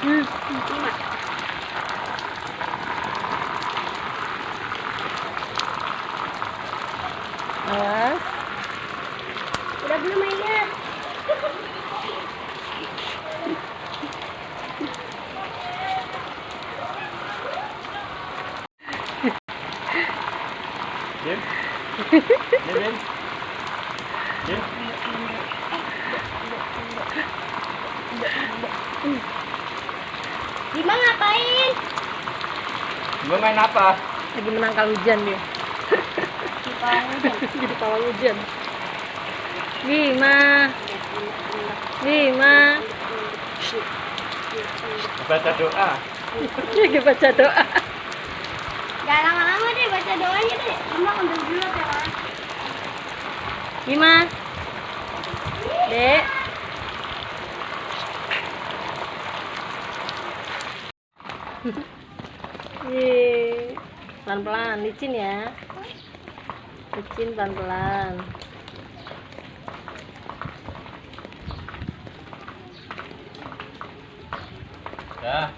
5. Awas. Udah belum Ayah? Dim? Dim? Dim? Bima ngapain? Gue main apa? Lagi menangkal hujan dia. Jadi pawang hujan. Bima. Bima. Baca doa. Lagi baca doa. Jangan lama-lama deh baca doanya deh. Bima ambil dulu ya Kak. Bima. Dek. Yeay. Pelan-pelan, licin ya. Licin pelan-pelan. Ya.